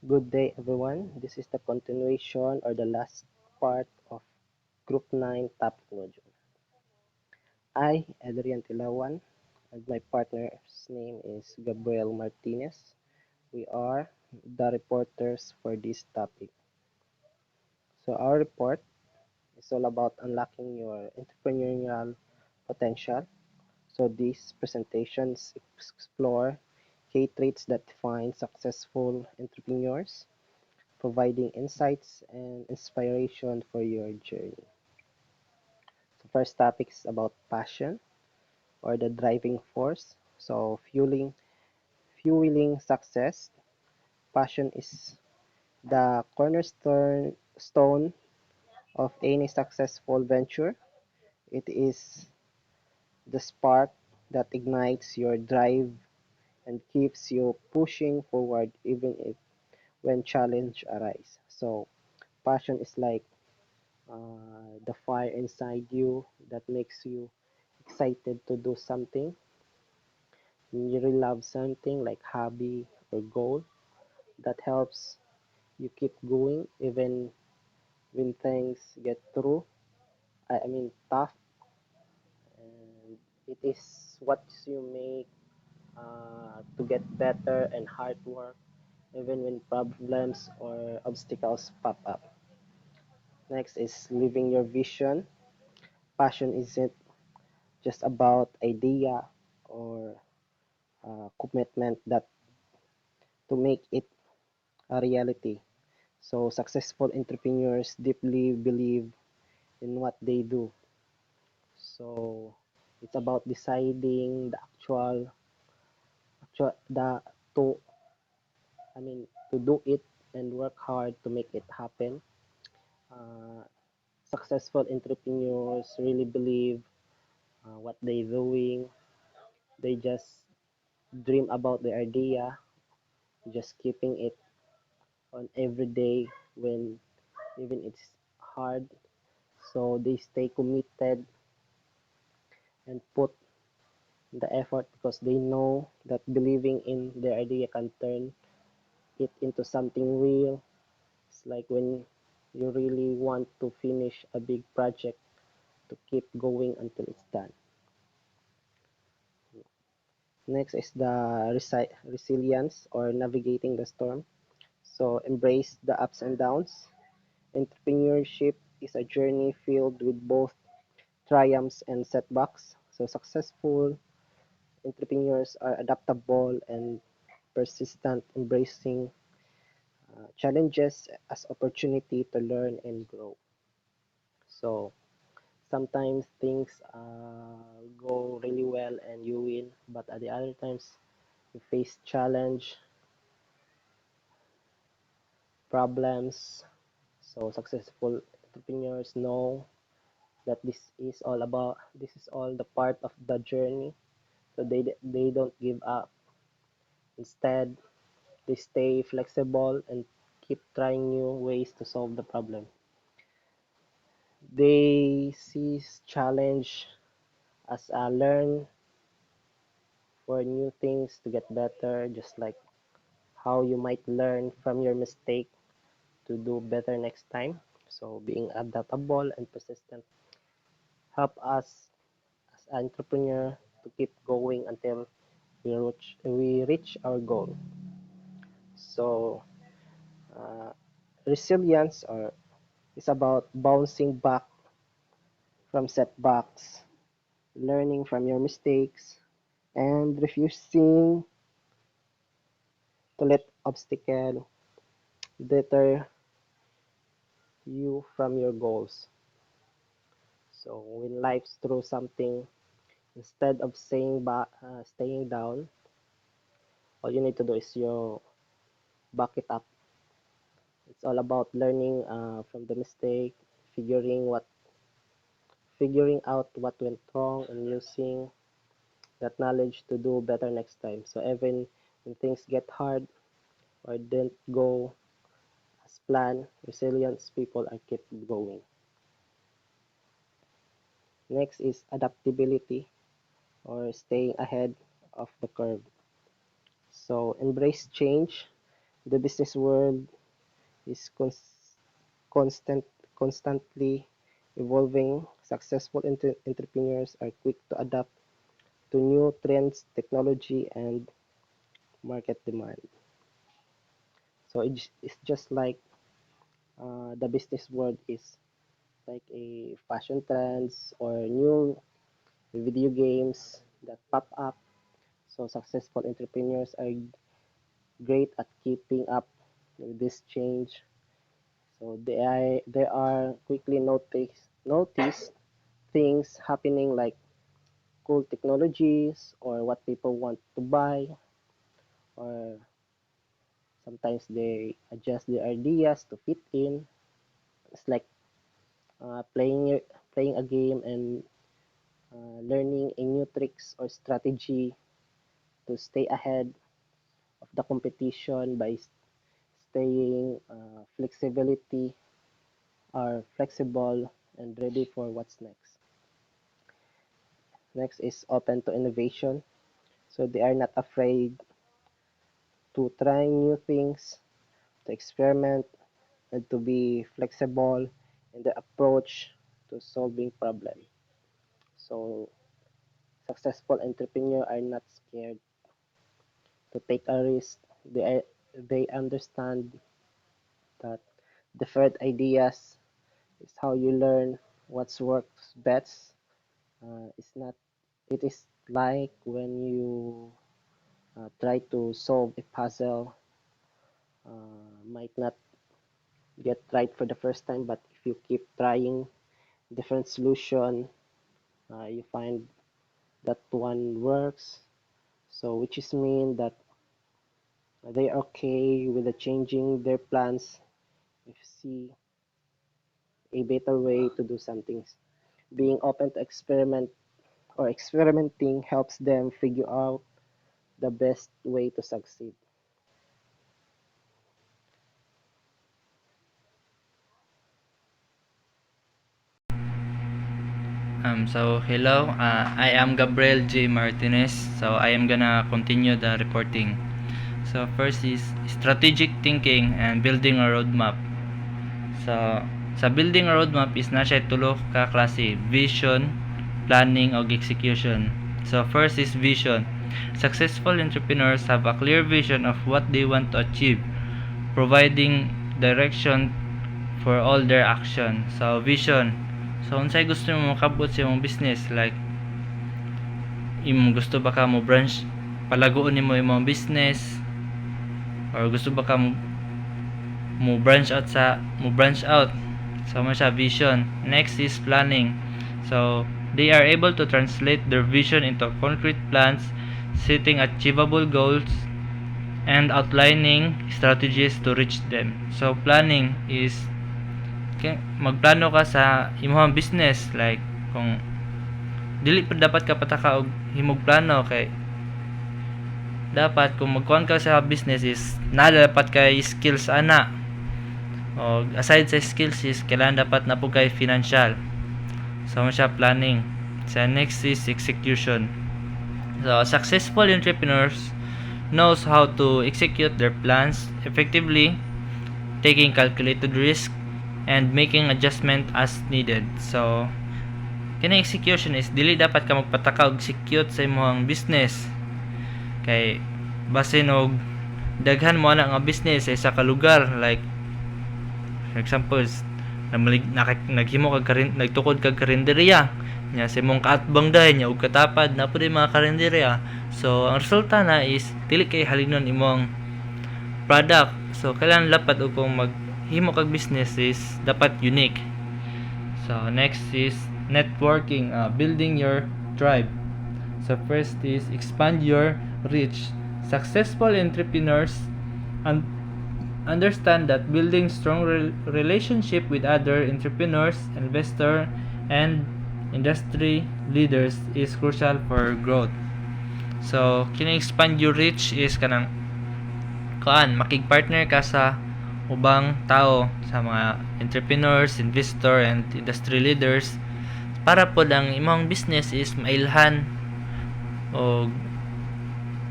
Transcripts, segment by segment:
Good day, everyone. This is the continuation or the last part of Group 9 topic module. I, Adrian Tilawan, and my partner's name is Gabriel Martinez. We are the reporters for this topic. So, our report is all about unlocking your entrepreneurial potential. So, these presentations explore key traits that define successful entrepreneurs, providing insights and inspiration for your journey. So first topic is about passion or the driving force. So fueling success. Passion is the cornerstone stone of any successful venture. It is the spark that ignites your drive and keeps you pushing forward even if when challenge arise. So passion is like the fire inside you that makes you excited to do something. When you really love something like hobby or goal that helps you keep going even when things get through. I mean tough, and it is what you make to get better and hard work even when problems or obstacles pop up. Next is living your vision. Passion isn't just about idea or commitment that to make it a reality. So successful entrepreneurs deeply believe in what they do. So it's about deciding the to to do it and work hard to make it happen. Uh, Successful entrepreneurs really believe what they're doing. They just dream about the idea, just keeping it on every day when even it's hard. So they stay committed and put the effort because they know that believing in their idea can turn it into something real. It's like when you really want to finish a big project to keep going until it's done. Next is the resilience or navigating the storm. So embrace the ups and downs. Entrepreneurship is a journey filled with both triumphs and setbacks. So successful entrepreneurs are adaptable and persistent, embracing challenges as opportunity to learn and grow. So sometimes things go really well and you win, but at the other times you face challenge, problems. So successful entrepreneurs know that this is all the part of the journey. So they don't give up. Instead, they stay flexible and keep trying new ways to solve the problem. They see challenge as a learn for new things to get better, just like how you might learn from your mistake to do better next time. So being adaptable and persistent help us as entrepreneur to keep going until we reach our goal. So uh, resilience or is about bouncing back from setbacks, learning from your mistakes, and refusing to let obstacle deter you from your goals. So when life's through something, instead of staying down, all you need to do is you back it up. It's all about learning from the mistake, figuring what figuring out what went wrong, and using that knowledge to do better next time. So even when things get hard or didn't go as planned, resilience people are keep going. Next is adaptability or staying ahead of the curve. So embrace change. The business world is constant, constantly evolving. Successful entrepreneurs are quick to adapt to new trends, technology, and market demand. So it's just like the business world is like a fashion trends or new video games that pop up. So successful entrepreneurs are great at keeping up with this change. So they are quickly notice things happening like cool technologies or what people want to buy, or sometimes they adjust their ideas to fit in. It's like playing a game and learning a new tricks or strategy to stay ahead of the competition by staying flexible and ready for what's next. Next is open to innovation. So they are not afraid to try new things, to experiment, and to be flexible in their approach to solving problems. So successful entrepreneurs are not scared to take a risk. They understand that different ideas is how you learn what's works best. It's not. It is like when you try to solve a puzzle. Might not get right for the first time, but if you keep trying different solution, you find that one works. So which is mean that they are okay with the changing their plans if see a better way to do some things. Being open to experiment or experimenting helps them figure out the best way to succeed. So hello, I am Gabriel J. Martinez. So I am gonna continue the reporting. So first is strategic thinking and building a roadmap. So sa building a roadmap is na siya tulo ka klase: vision, planning, o execution. So first is vision. Successful entrepreneurs have a clear vision of what they want to achieve, providing direction for all their action. So vision. So unsay gusto mo makabot sa imong business, like gusto ba ka mo branch palaguon nimo imong business, or gusto ba ka mo branch out. So mo siya vision. Next is planning. So they are able to translate their vision into concrete plans, setting achievable goals and outlining strategies to reach them. So planning is magplano ka sa imong business, like kung dili pa dapat ka pataka og himog plano, kay dapat kung magkuhan ka sa business is na dapat kay skills ana, o aside sa skills is kailangan dapat na po kay financial. So mo siya planning. So next is execution. So successful entrepreneurs knows how to execute their plans effectively, taking calculated risk and making adjustment as needed. So kini execution is dili dapat ka magpataka og execute sa imong business, kay basin og daghan mo na nga business sa isa ka lugar, like for example naghimo kag nagtukod kag karinderya nya sa imong kaatbang dayon nya og katapad na pud mga karinderya. So ang resulta na is dili kay halinon imong product. So kailangan lapat og kung maghimo kag business is dapat unique. So next is networking, building your tribe. So first is expand your reach. Successful entrepreneurs understand that building strong relationship with other entrepreneurs, investors, and industry leaders is crucial for growth. So kini expand your reach is kanang makig-partner ka sa ubang tao, sa mga entrepreneurs, investor, and industry leaders, para po ang imong business is mailhan o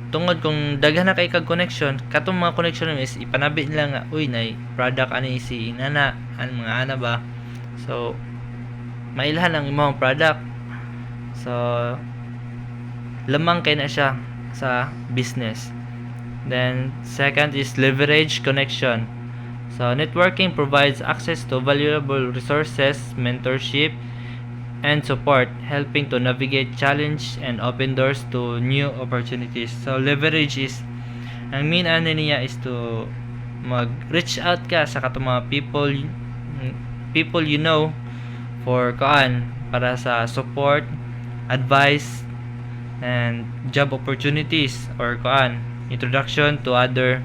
tungod kung daghan na kay kag connection, katong mga connection is ipanabi nila nga uy nay product ani si inana an mga ana ba. So mailhan ang imong product. So lamang kay na siya sa business. Then second is leverage connection. So networking provides access to valuable resources, mentorship, and support, helping to navigate challenge and open doors to new opportunities. So leverage is ang main ano niya is to mag-reach out ka sa katong mga people you know for para sa support, advice, and job opportunities or introduction to other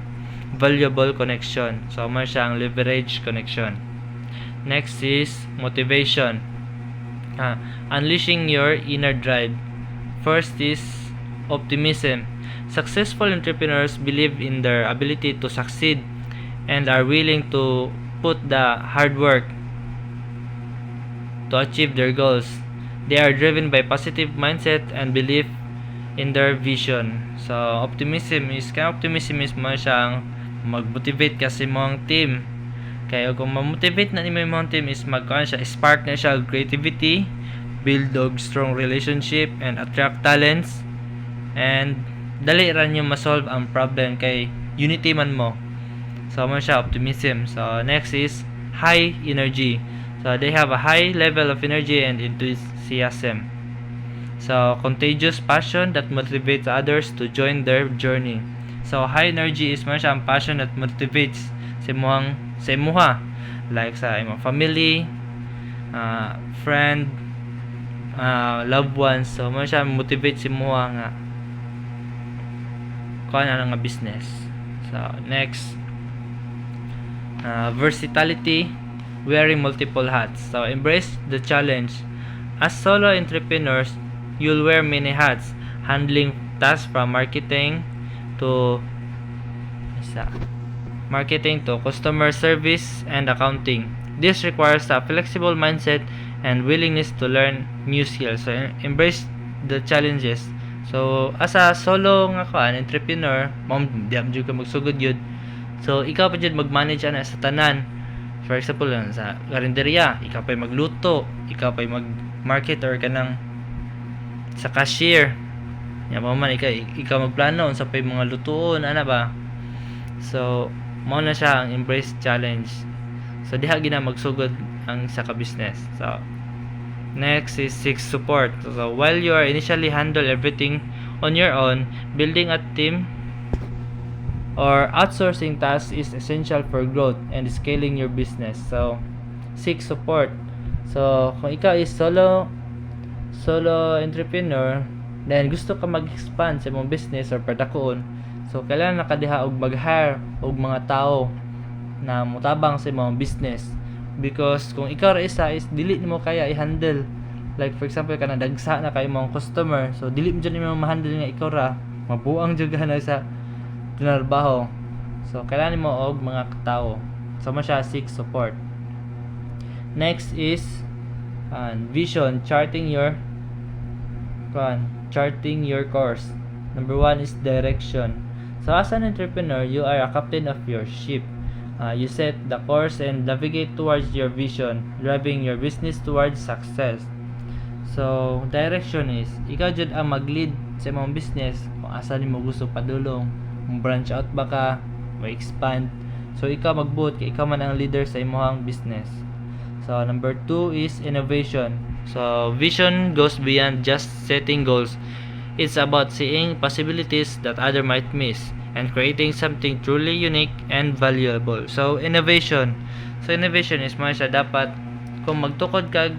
valuable connection. So mo siya ang leverage connection. Next is motivation. Unleashing your inner drive. First is optimism. Successful entrepreneurs believe in their ability to succeed and are willing to put the hard work to achieve their goals. They are driven by positive mindset and belief in their vision. So optimism is mo siyang mag-motivate kasi mong team. Kaya kung ma-motivate na nimo imong team is spark na siya creativity, build og strong relationship and attract talents, and dali ra nyo ma-solve ang problem kay unity man mo. So mo siya optimism. So next is high energy. So they have a high level of energy and enthusiasm. So contagious passion that motivates others to join their journey. So high energy is man siya ang passion that motivates sa imuha like sa imong family, friend, loved ones. So mo siya motivate si imuha nga nga business. So next, versatility, wearing multiple hats. So embrace the challenge. As solo entrepreneurs, you'll wear many hats, handling tasks from marketing to customer service and accounting. This requires a flexible mindset and willingness to learn new skills. So embrace the challenges. So as a solo entrepreneur, diam jud ka magsugod yun. So ikaw pa jud mag-manage ana sa tanan. For example, sa karinderya, ikaw pa magluto, ikaw pa mag-market or kanang sa cashier. Yan man ikaw magplano sa pay mga lutuon ana ba. So mao na siya ang embrace challenge. So diha gina magsugod ang sa ka-business. So next is seek support. So while you are initially handle everything on your own, building a team or outsourcing tasks is essential for growth and scaling your business. So seek support. So kung ikaw is solo entrepreneur, then gusto ka mag-expand sa imong business or padakuon, so kailangan nakadiha og mag-hire og mga tao na mutabang sa imong business. Because kung ikaw ra isa is dili nimo kaya i-handle. Like for example kana dagsa na kay imong customer, so dili mo jud nimo ma-handle nga ikaw ra, mabuang jud na sa tinarbaho. So kailangan mo og mga tao. So mo siya seek support. Next is vision, charting your course. Number 1 is direction. So as an entrepreneur, you are a captain of your ship. You set the course and navigate towards your vision, driving your business towards success. So direction is ikaw jud ang mag-lead sa imong business kung asa nimo gusto padulong, branch out ba ka, ma-expand. So ikaw magbuot kay ikaw man ang leader sa imong business. So number 2 is innovation. So vision goes beyond just setting goals. It's about seeing possibilities that others might miss and creating something truly unique and valuable. So innovation. So innovation is mo siya dapat kung magtukod kag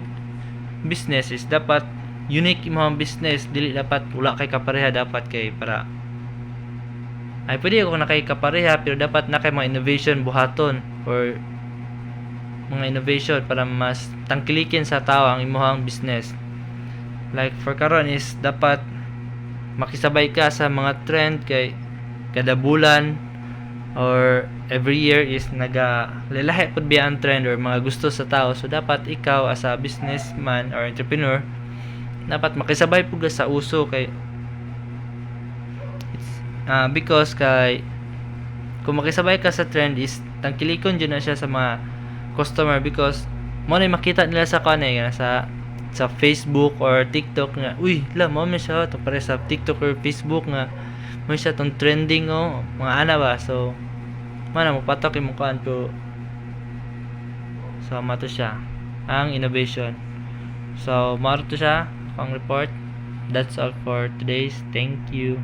business is dapat unique imong business, dili dapat wala kay kapareha, dapat kay para ay pwede ako na kay kapareha pero dapat na kay mga innovation buhaton or mga innovation para mas tangkilikin sa tao ang imong business. Like for karon is dapat makisabay ka sa mga trend kay kada bulan or every year is lalahi pud biya ang trend or mga gusto sa tao. So dapat ikaw as a businessman or entrepreneur dapat makisabay pud sa uso kay Because kay kung makisabay ka sa trend is tangkilikon dyan na siya sa mga customer because mo na makita nila sa kanay sa Facebook or TikTok nga uy la mo man siya to pare sa TikTok or Facebook nga mo siya tong trending mga ana ba so mana mo patok imong kuan ko so mato siya ang innovation so maro to siya ang report. That's all for today's. Thank you.